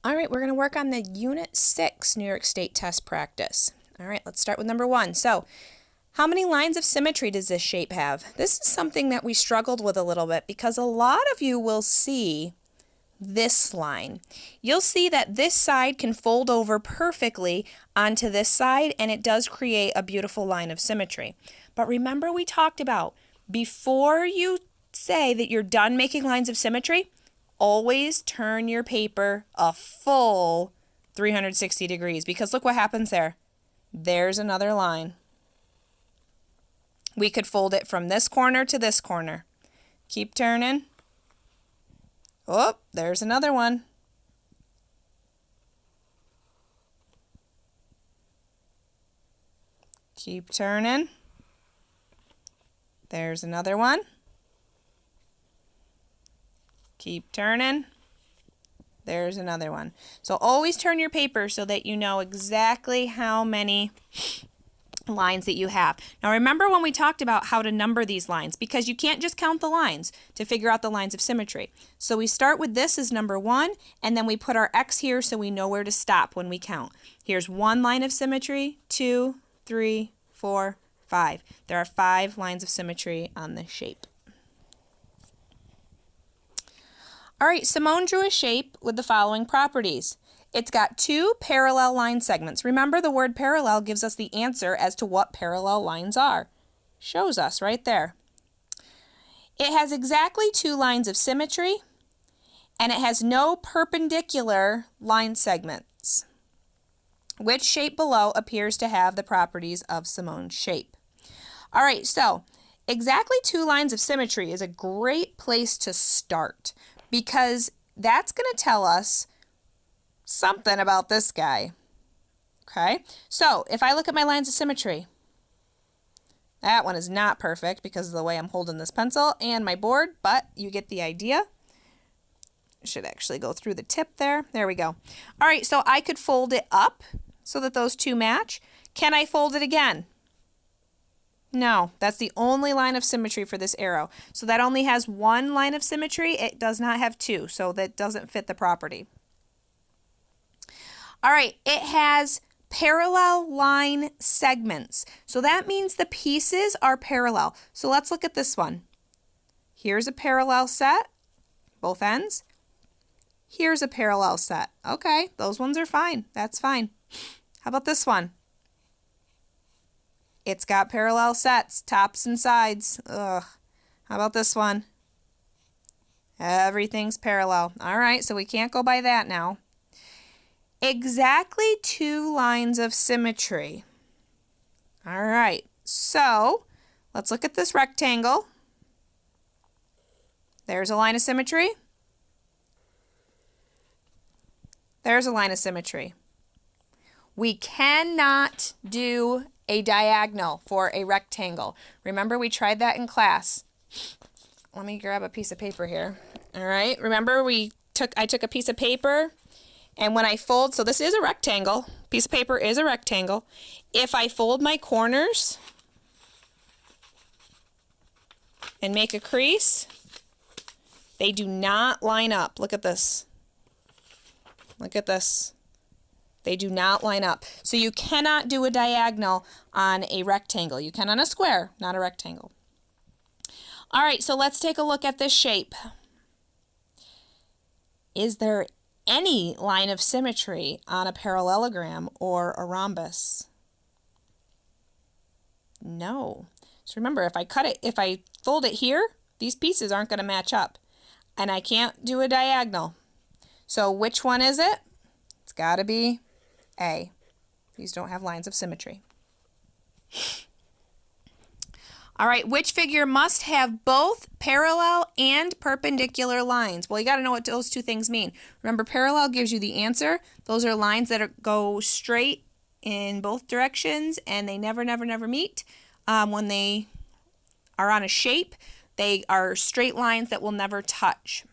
All right, we're going to work on the Unit 6 New York State test practice. All right, let's start with number 1. So, how many lines of symmetry does this shape have? This is something that we struggled with a little bit because a lot of you will see this line. You'll see that this side can fold over perfectly onto this side, and it does create a beautiful line of symmetry. But remember, we talked about before you say that you're done making lines of symmetry, always turn your paper a full 360 degrees, because look what happens there. There's another line. We could fold it from this corner to this corner. Keep turning. Oh, there's another one. Keep turning. There's another one. Keep turning. There's another one. So always turn your paper so that you know exactly how many lines that you have. Now remember when we talked about how to number these lines, because you can't just count the lines to figure out the lines of symmetry. So we start with this as number 1, and then we put our X here so we know where to stop when we count. Here's 1 line of symmetry, 2, 3, 4, 5. There are 5 lines of symmetry on this shape. All right, Simone drew a shape with the following properties. It's got 2 parallel line segments. Remember, the word parallel gives us the answer as to what parallel lines are. Shows us right there. It has exactly 2 lines of symmetry, and it has no perpendicular line segments. Which shape below appears to have the properties of Simone's shape? All right, so exactly 2 lines of symmetry is a great place to start, because that's going to tell us something about this guy. Okay, so if I look at my lines of symmetry, that one is not perfect because of the way I'm holding this pencil and my board, but you get the idea. I should actually go through the tip there. There we go. All right, so I could fold it up so that those 2 match. Can I fold it again? No, that's the only line of symmetry for this arrow. So that only has 1 line of symmetry. It does not have 2, so that doesn't fit the property. All right, it has parallel line segments. So that means the pieces are parallel. So let's look at this one. Here's a parallel set, both ends. Here's a parallel set. Okay, those ones are fine. That's fine. How about this one? It's got parallel sets, tops and sides. Ugh. How about this one? Everything's parallel. All right, so we can't go by that now. Exactly 2 lines of symmetry. All right, so let's look at this rectangle. There's a line of symmetry. There's a line of symmetry. We cannot do a diagonal for a rectangle. Remember, we tried that in class. Let me grab a piece of paper here. All right, remember I took a piece of paper, and when I fold, so this is a rectangle, piece of paper is a rectangle. If I fold my corners and make a crease, they do not line up. Look at this. Look at this. They do not line up. So you cannot do a diagonal on a rectangle. You can on a square, not a rectangle. All right, so let's take a look at this shape. Is there any line of symmetry on a parallelogram or a rhombus? No. So remember, if I fold it here, these pieces aren't going to match up. And I can't do a diagonal. So which one is it? It's got to be A. These don't have lines of symmetry. All right, which figure must have both parallel and perpendicular lines? Well, you got to know what those 2 things mean. Remember, parallel gives you the answer. Those are lines that go straight in both directions, and they never meet. When they are on a shape, they are straight lines that will never touch.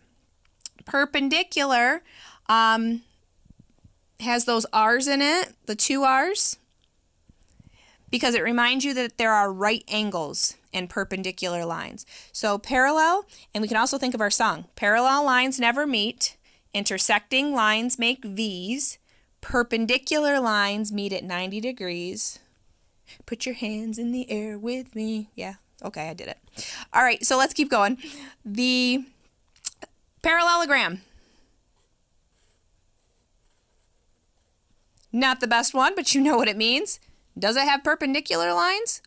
Perpendicular has those R's in it, the 2 R's, because it reminds you that there are right angles and perpendicular lines. So parallel, and we can also think of our song, parallel lines never meet, Intersecting lines make V's. Perpendicular lines meet at 90 degrees. Put your hands in the air with me. Yeah, okay, I did it. All right, so let's keep going. The parallelogram. Not the best one, but you know what it means. Does it have perpendicular lines?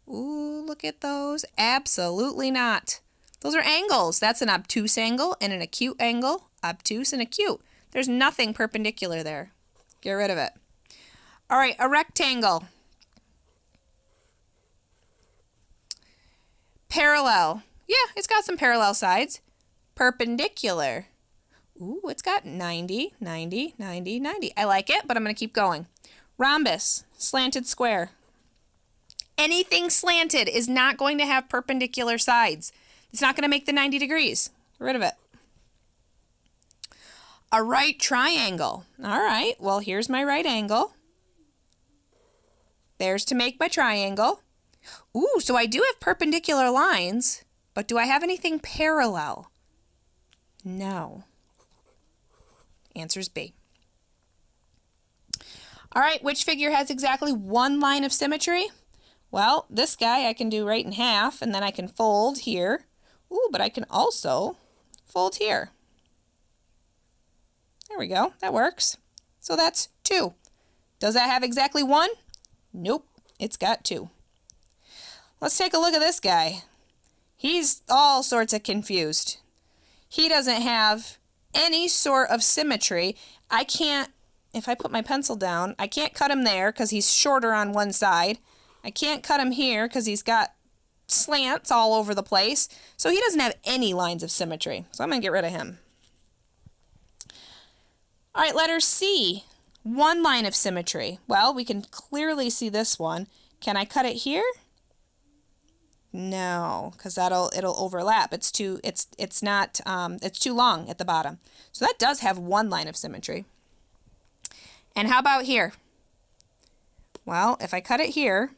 Ooh, look at those. Absolutely not. Those are angles. That's an obtuse angle and an acute angle. Obtuse and acute. There's nothing perpendicular there. Get rid of it. All right, a rectangle. Parallel. Yeah, it's got some parallel sides. Perpendicular. Ooh, it's got 90, 90, 90, 90. I like it, but I'm going to keep going. Rhombus. Slanted square. Anything slanted is not going to have perpendicular sides. It's not going to make the 90 degrees. Get rid of it. A right triangle. All right, well, here's my right angle. There's to make my triangle. Ooh, so I do have perpendicular lines, but do I have anything parallel? No. Answer's B. All right, which figure has exactly one line of symmetry? Well, this guy I can do right in half, and then I can fold here. Ooh, but I can also fold here. There we go. That works. So that's 2. Does that have exactly 1? Nope. It's got 2. Let's take a look at this guy. He's all sorts of confused. He doesn't have any sort of symmetry. I can't, if I put my pencil down, I can't cut him there because he's shorter on one side. I can't cut him here because he's got slants all over the place. So he doesn't have any lines of symmetry. So I'm going to get rid of him. All right, letter C. One line of symmetry. Well, we can clearly see this one. Can I cut it here? No, because it'll overlap. It's too long at the bottom. So that does have one line of symmetry. And how about here? Well, if I cut it here,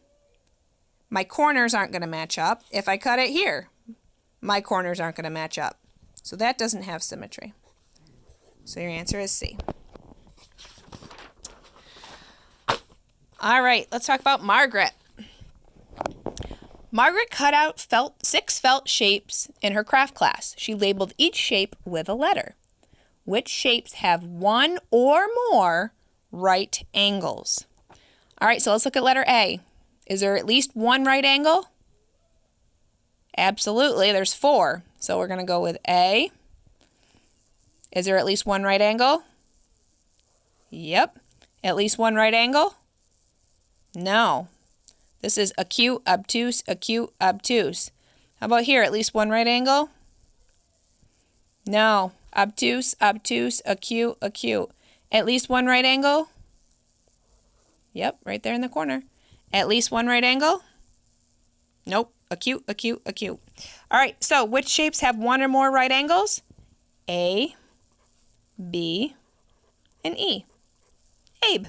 my corners aren't going to match up. If I cut it here, my corners aren't going to match up. So that doesn't have symmetry. So your answer is C. All right, let's talk about Margaret. Margaret cut out 6 felt shapes in her craft class. She labeled each shape with a letter. Which shapes have one or more right angles? All right, so let's look at letter A. Is there at least one right angle? Absolutely, there's 4. So we're going to go with A. Is there at least one right angle? Yep. At least one right angle? No. This is acute, obtuse, acute, obtuse. How about here? At least one right angle? No. Obtuse, obtuse, acute, acute. At least one right angle? Yep, right there in the corner. At least one right angle? Nope. Acute, acute, acute. All right, so which shapes have one or more right angles? A, B, and E. Abe.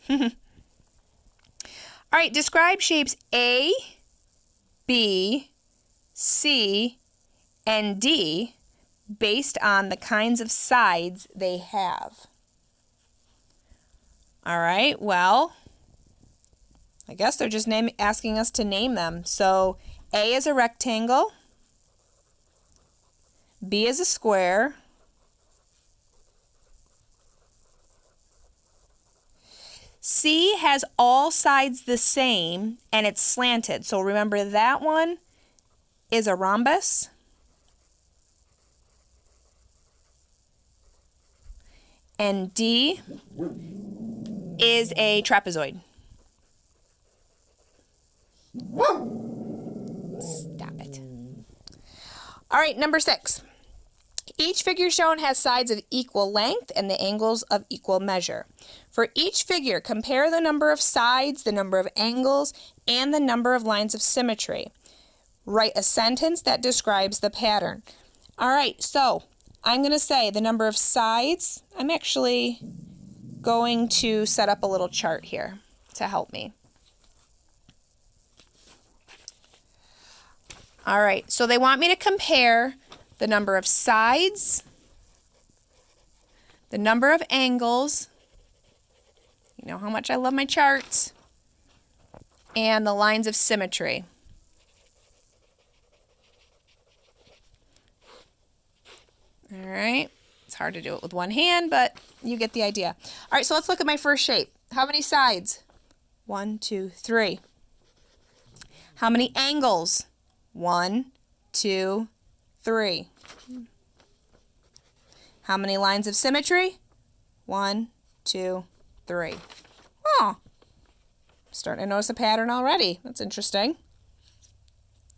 All right, describe shapes A, B, C, and D based on the kinds of sides they have. All right, well, I guess they're just asking us to name them. So A is a rectangle, B is a square, C has all sides the same and it's slanted. So remember that one is a rhombus. And D is a trapezoid. Stop it. All right, number 6. Each figure shown has sides of equal length and the angles of equal measure. For each figure, compare the number of sides, the number of angles, and the number of lines of symmetry. Write a sentence that describes the pattern. All right, so I'm going to say the number of sides. I'm actually going to set up a little chart here to help me. All right, so they want me to compare the number of sides the number of angles, you know how much I love my charts, and the lines of symmetry. All right, it's hard to do it with one hand, but you get the idea. All right, so let's look at my first shape. How many sides? 1, 2, 3. How many angles? 1, 2, 3. How many lines of symmetry? 1, 2, 3. Oh, starting to notice a pattern already. That's interesting.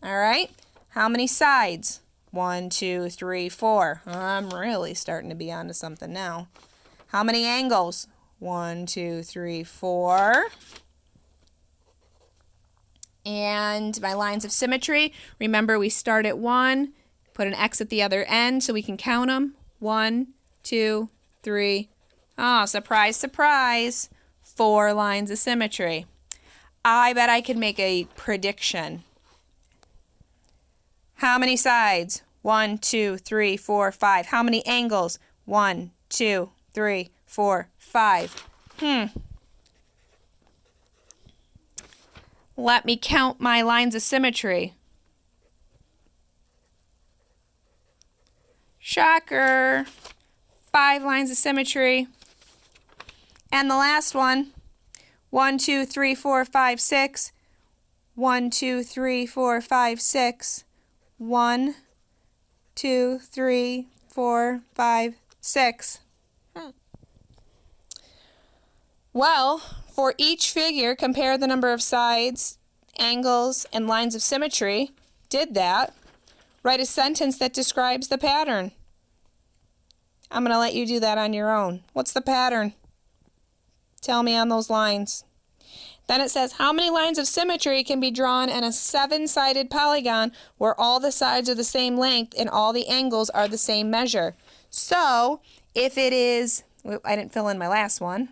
All right, how many sides? 1, 2, 3, 4. I'm really starting to be onto something now. How many angles? 1, 2, 3, 4. And my lines of symmetry, remember we start at 1, put an X at the other end so we can count them. 1, 2, 3. Oh, surprise, surprise. 4 lines of symmetry. I bet I could make a prediction. How many sides? 1, 2, 3, 4, 5. How many angles? 1, 2, 3, 4, 5. Let me count my lines of symmetry. Shocker. 5 lines of symmetry. And the last one. 1, 2, 3, 4, 5, 6. 1, 2, 3, 4, 5, 6. 1, 2, 3, 4, 5, 6. Well, for each figure, compare the number of sides, angles, and lines of symmetry. Did that. Write a sentence that describes the pattern. I'm going to let you do that on your own. What's the pattern? Tell me on those lines. Then it says, how many lines of symmetry can be drawn in a 7-sided polygon where all the sides are the same length and all the angles are the same measure? So, if it is, I didn't fill in my last one,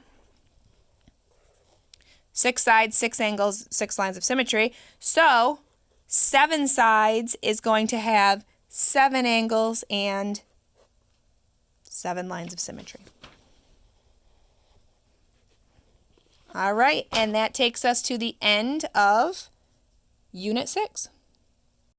6 sides, 6 angles, 6 lines of symmetry. So, 7 sides is going to have 7 angles and 7 lines of symmetry. All right, and that takes us to the end of Unit 6.